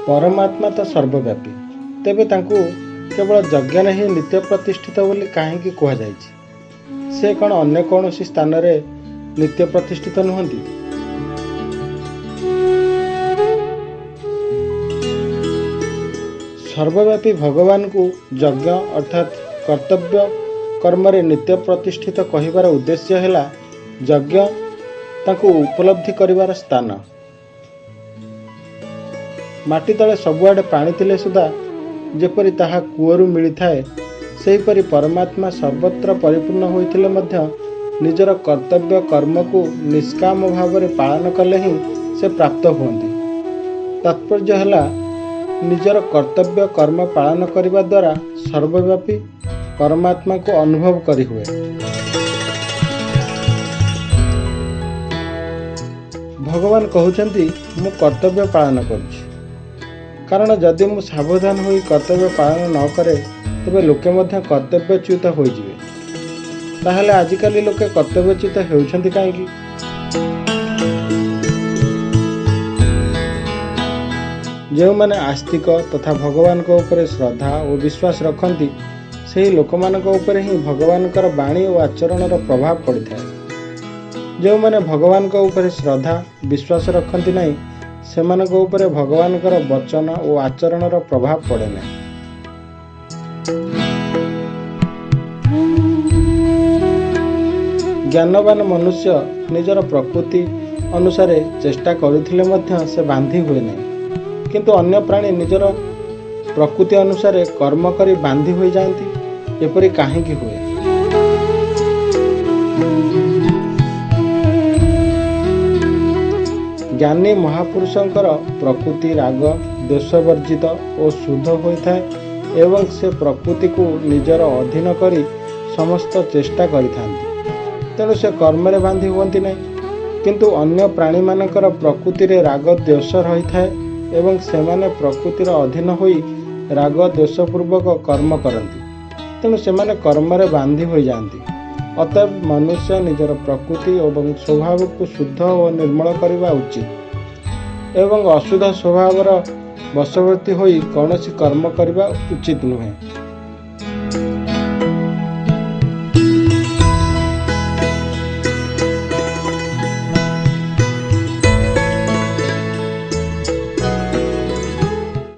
परमात्मा तो सर्वव्यापी, तेबे तांकु केवल यज्ञ ही नित्य प्रतिष्ठित बोली कहीं कहुई? से कौन अन्य कौन स्थान रे नित्य प्रतिष्ठित नुहंती? सर्वव्यापी भगवान को यज्ञ अर्थात कर्तव्य कर्म रे नित्य प्रतिष्ठित कहिबार उद्देश्य है यज्ञ तांको उपलब्धि करिवार स्थान। माटी तले सबुआडे पानी थिले सुधा जेपरि ताहा कूअरु मिली थाए, सेहीपरि परमात्मा सर्वत्र परिपूर्ण होइथिले मध्य निजर कर्तव्य कर्म को निष्काम भाव में पालन कले ही से प्राप्त हुअन्ति। तात्पर्य है निजर कर्तव्य कर्म पालन करने द्वारा सर्वव्यापी परमात्मा को अनुभव करी हुए। भगवान कहउछन्ति मु कर्तव्य पालन करुछि, कारण जदि मु सावधान होई कर्तव्य पालन न करे तेबे लोके मध्य कर्तव्यच्युत होइजिवे। ताहले आजिकाली लोके कर्तव्यच्युत हेउछन्ति काहेकि? जो मैंने आस्तिक तथा भगवान को ऊपर श्रद्धा और विश्वास रखती से लोक ही भगवान वाणी और आचरण प्रभाव पड़ी था। जो मैंने भगवान को ऊपर श्रद्धा विश्वास रखती नहीं से भगवान वचन और आचरण प्रभाव पड़े ना। ज्ञानवान मनुष्य निजर प्रकृति अनुसार चेष्टा करथिले मध्य से बांधी हुए नहीं, किंतु अन्य प्राणी निजर प्रकृति अनुसार कर्म करी बांधी हो जाती। एपरी काहे हुए? ज्ञानी महापुरुषंकर प्रकृति राग द्वेष वर्जित और शुद्ध होता है एवं से प्रकृति को निजर अधीन करी समस्त चेष्टा करिथांती। तेणु से कर्म रे बांधी हुअंती नहीं, किंतु अन्य प्राणी मानकर प्रकृति रे राग द्वेष रही थाए एवं सेमाने प्रकृतिर अधीन होई राग द्वेषपूर्वक कर्म करती। तेणु सेमाने कर्म रे बांधी हो जाती। अतएव मनुष्य निजर प्रकृति एवं स्वभाव को शुद्ध और निर्मल करवा उचित एवं अशुद्ध स्वभावर वशवर्ती होई कौनसी कर्म करवा उचित नुहे।